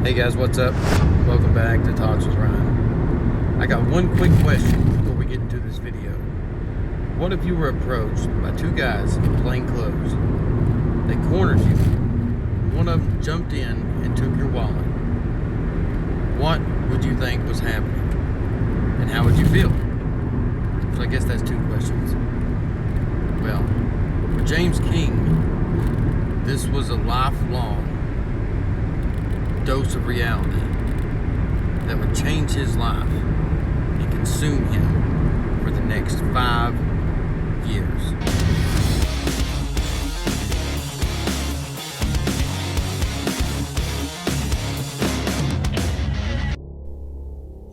Hey guys, what's up? Welcome back to Talks with Ryan. I got one quick question before we get into this video. What if you were approached by two guys in plain clothes? They cornered you. One of them jumped in and took your wallet. What would you think was happening? And how would you feel? So I guess that's two questions. Well, for James King, this was a lifelong dose of reality that would change his life and consume him for the next 5 years.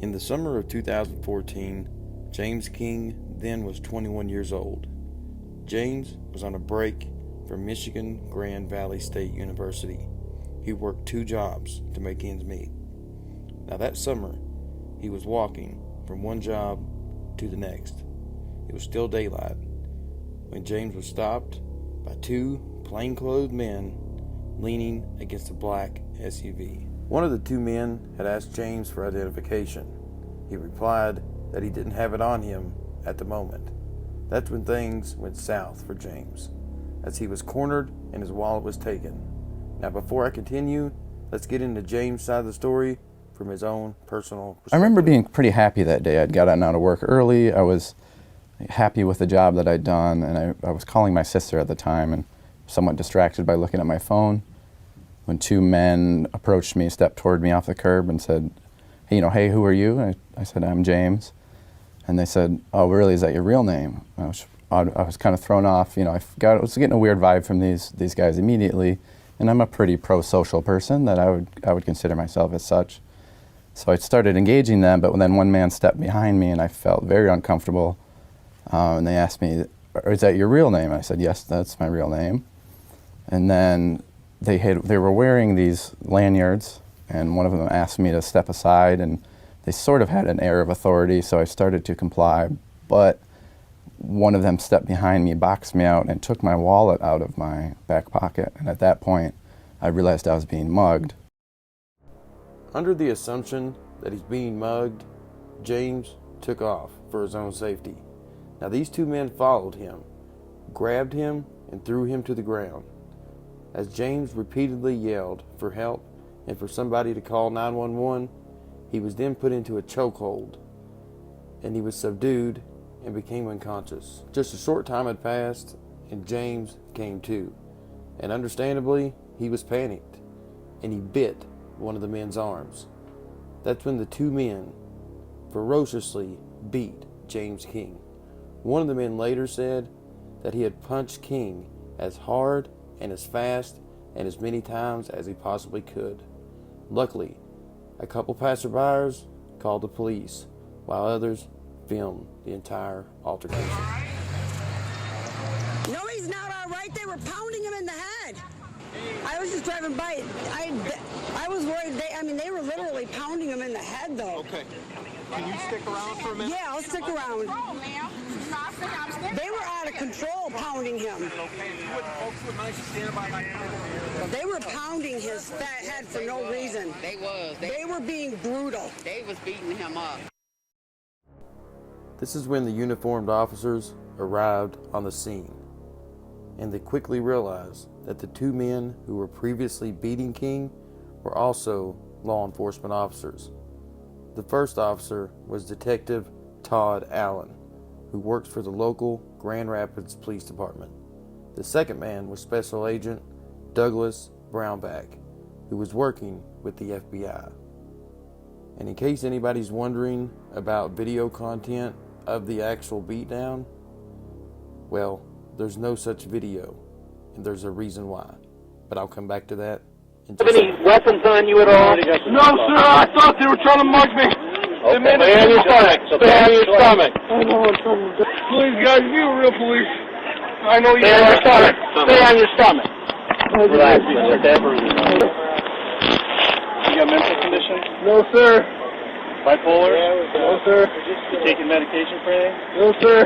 In the summer of 2014, James King then was 21 years old. James was on a break from Michigan Grand Valley State University. He worked 2 jobs to make ends meet. Now that summer, he was walking from one job to the next. It was still daylight when James was stopped by 2 plainclothes men leaning against a black SUV. One of the 2 men had asked James for identification. He replied that he didn't have it on him at the moment. That's when things went south for James, as he was cornered and his wallet was taken. Now, before I continue, let's get into James' side of the story from his own personal perspective. I remember being pretty happy that day. I'd gotten out of work early. I was happy with the job that I'd done, and I was calling my sister at the time and somewhat distracted by looking at my phone when 2 men approached me, stepped toward me off the curb and said, hey, who are you? And I said, I'm James. And they said, oh, really, is that your real name? I was kind of thrown off. I was getting a weird vibe from these guys immediately. And I'm a pretty pro-social person that I would consider myself as such. So I started engaging them, but then one man stepped behind me and I felt very uncomfortable. And they asked me, is that your real name? And I said, yes, that's my real name. And then they were wearing these lanyards, and one of them asked me to step aside, and they sort of had an air of authority, so I started to comply. But one of them stepped behind me, boxed me out, and took my wallet out of my back pocket. And at that point, I realized I was being mugged. Under the assumption that he's being mugged, James took off for his own safety. Now these 2 men followed him, grabbed him, and threw him to the ground. As James repeatedly yelled for help and for somebody to call 911, he was then put into a chokehold, and he was subdued and became unconscious. Just a short time had passed, and James came to. And understandably, he was panicked, and he bit one of the men's arms. That's when the 2 men ferociously beat James King. One of the men later said that he had punched King as hard and as fast and as many times as he possibly could. Luckily, a couple passerbyers called the police, while others filmed the entire altercation. No, he's not all right. They were pounding him in the head. I was just driving by. I was worried. They were literally pounding him in the head, though. Okay. Can you stick around for a minute? Yeah, I'll stick around. They were out of control pounding him. They were pounding his fat head for no reason. They were being brutal. They was beating him up. This is when the uniformed officers arrived on the scene, and they quickly realized that the 2 men who were previously beating King were also law enforcement officers. The first officer was Detective Todd Allen, who works for the local Grand Rapids Police Department. The second man was Special Agent Douglas Brownback, who was working with the FBI. And in case anybody's wondering about video content of the actual beatdown, well, there's no such video, and there's a reason why. But I'll come back to that in just a any weapons on you at all? No, sir, I thought they were trying to mug me. Okay, stay on your stomach. Stay on your stomach. Please, guys, be a real police. I know you Stay on your stomach. Stay on your stomach. Relax, okay? You got mental condition? No, sir. Bipolar? No, sir. You taking medication for anything? No, sir.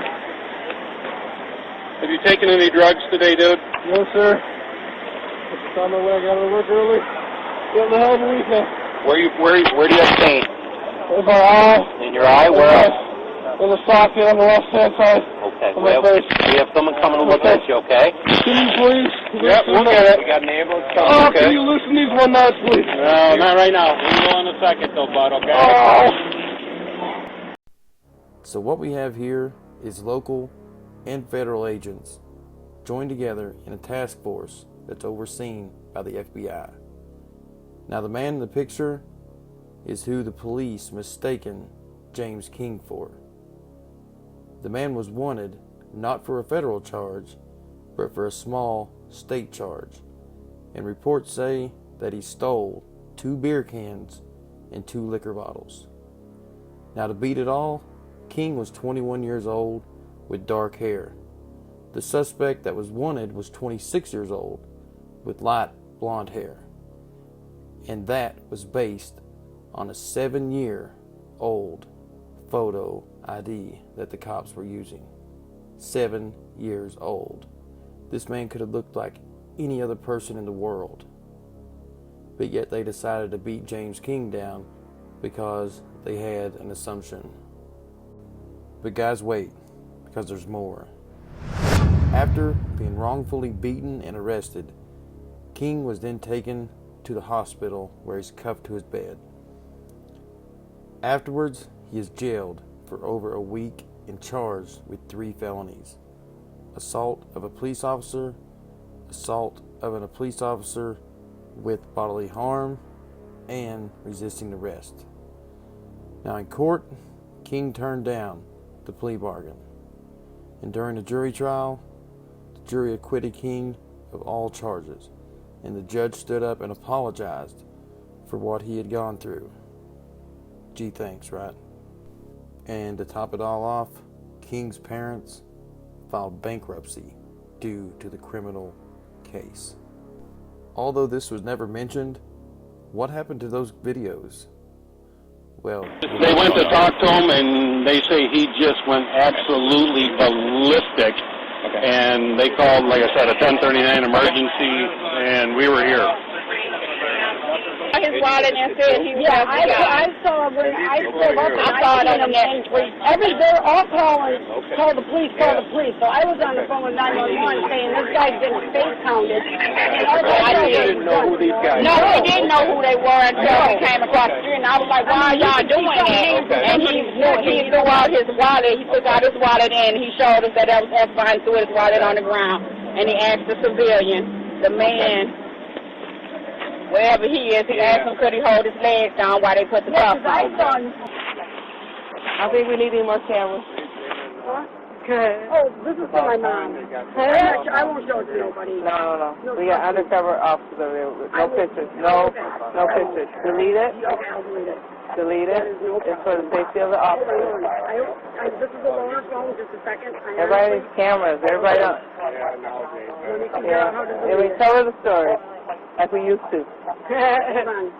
Have you taken any drugs today, dude? No, sir. Just on my way. I got to work early. Getting a hell of a weekend. Where do you have pain? In my eye. In your eye? Where else? In the socket on the left-hand side. Okay. On my face. We have someone coming to look at you, okay? Can you please? Yep, look at it. We got an ambulance coming, Oh, okay? can you listen these one nights, please? No, not right now. We will in a second, though, bud, okay? Oh. So what we have here is local and federal agents joined together in a task force that's overseen by the FBI. Now the man in the picture is who the police mistaken James King for. The man was wanted not for a federal charge, but for a small state charge, and reports say that he stole 2 beer cans and 2 liquor bottles. Now to beat it all, King was 21 years old with dark hair. The suspect that was wanted was 26 years old with light blonde hair. And that was based on a 7-year-old photo ID that the cops were using. 7 years old. This man could have looked like any other person in the world. But yet they decided to beat James King down because they had an assumption. But guys, wait, because there's more. After being wrongfully beaten and arrested, King was then taken to the hospital where he's cuffed to his bed. Afterwards, he is jailed for over a week and charged with 3 felonies: assault of a police officer, assault of a police officer with bodily harm, and resisting arrest. Now in court, King turned down the plea bargain, and during the jury trial, the jury acquitted King of all charges, and the judge stood up and apologized for what he had gone through. Gee, thanks, right? And to top it all off, King's parents filed bankruptcy due to the criminal case. Although this was never mentioned, what happened to those videos? Well, they went to talk to him, and they say he just went absolutely ballistic. Okay. And they called, like I said, a 1039 emergency, and we were here. His wallet and said he was I saw when I pulled up and I saw it on the net. They're all calling, call the police. So I was on the phone with 911 saying this guy's getting face pounded. And I didn't know who these guys were. No, he didn't know who they were until he came across the street. And I was like, why are y'all doing that? And he threw out his wallet. He took out his wallet and he showed us that was behind, threw his wallet on the ground. And he asked the civilian, the man, wherever he is, he asked him could he hold his legs down while they put the cuffs on. I think we need any more cameras. Okay. Oh, this is for my mom. I won't show it to nobody. No. We got undercover officers over there. No pictures. No pictures. Delete it. Okay, I'll delete it. Delete it. It's for the safety of the officers. This is a loaner phone. Just a second. Everybody needs cameras. Everybody else. Yeah. And we cover the story like we used to. Hold on.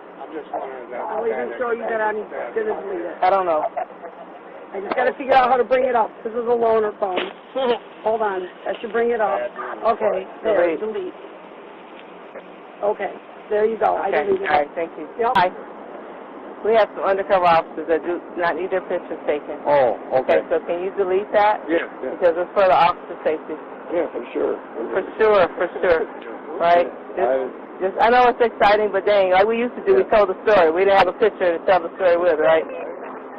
I'll even show you that I'm going to delete it. I don't know. I just got to figure out how to bring it up. This is a loaner phone. Hold on. That should bring it up. Okay. There. Delete. Okay. There you go. I deleted it. All right. Thank you. Yep. Hi. We have some undercover officers that do not need their pictures taken. Oh, okay. So can you delete that? Yeah. Because it's for the officer safety. Yeah, for sure. For sure. Right? I know it's exciting, but dang, like we used to do, we told the story. We didn't have a picture to tell the story with, right?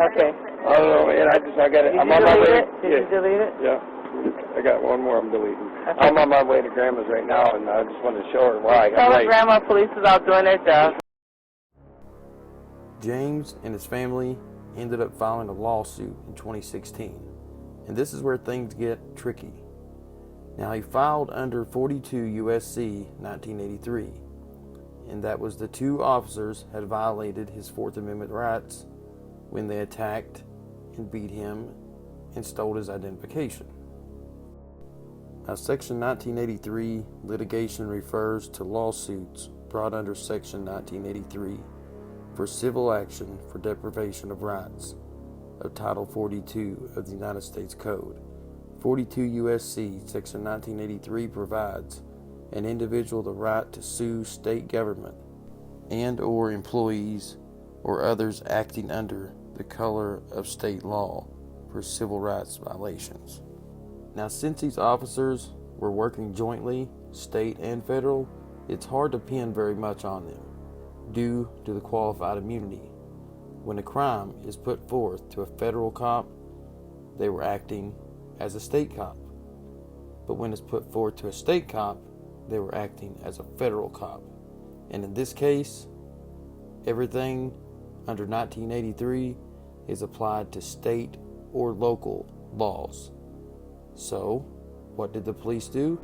Okay. I don't know, man. I got it. Did you delete it? Did you delete it? Yeah. I got one more I'm deleting. Okay. I'm on my way to Grandma's right now, and I just wanted to show her why I got Tell late. Grandma police is out doing their job. James and his family ended up filing a lawsuit in 2016. And this is where things get tricky. Now, he filed under 42 U.S.C. 1983. And that was the 2 officers had violated his Fourth Amendment rights when they attacked and beat him and stole his identification. Now, Section 1983 litigation refers to lawsuits brought under Section 1983 for civil action for deprivation of rights of Title 42 of the United States Code. 42 U.S.C. Section 1983 provides an individual the right to sue state government and or employees or others acting under the color of state law for civil rights violations. Now, since these officers were working jointly, state and federal, it's hard to pin very much on them due to the qualified immunity. When a crime is put forth to a federal cop, they were acting as a state cop. But when it's put forth to a state cop, they were acting as a federal cop. And in this case, everything under 1983 is applied to state or local laws. So, what did the police do?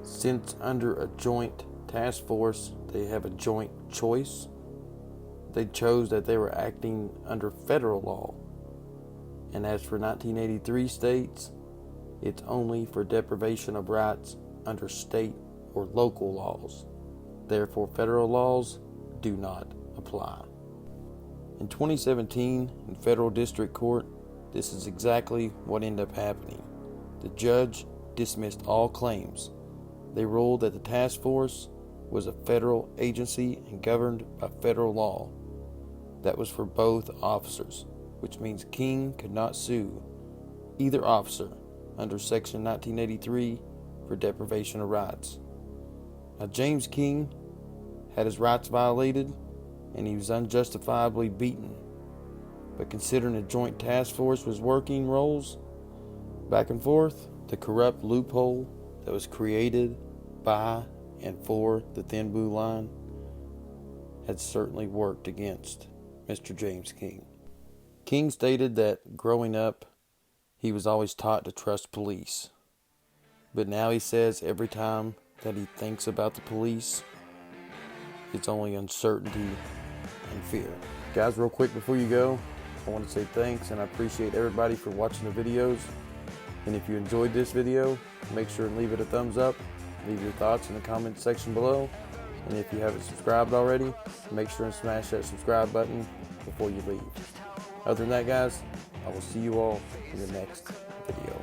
Since under a joint task force, they have a joint choice, they chose that they were acting under federal law. And as for 1983 states, it's only for deprivation of rights under state or local laws. Therefore, federal laws do not apply. In 2017, in federal district court, this is exactly what ended up happening. The judge dismissed all claims. They ruled that the task force was a federal agency and governed by federal law. That was for both officers, which means King could not sue either officer under Section 1983 for deprivation of rights. Now, James King had his rights violated and he was unjustifiably beaten. But considering a joint task force was working roles back and forth, the corrupt loophole that was created by and for the Thin Blue Line had certainly worked against Mr. James King. King stated that growing up, he was always taught to trust police. But now he says every time that he thinks about the police, it's only uncertainty and fear. Guys, real quick before you go, I want to say thanks and I appreciate everybody for watching the videos. And if you enjoyed this video, make sure and leave it a thumbs up. Leave your thoughts in the comment section below. And if you haven't subscribed already, make sure and smash that subscribe button before you leave. Other than that, guys, I will see you all in the next video.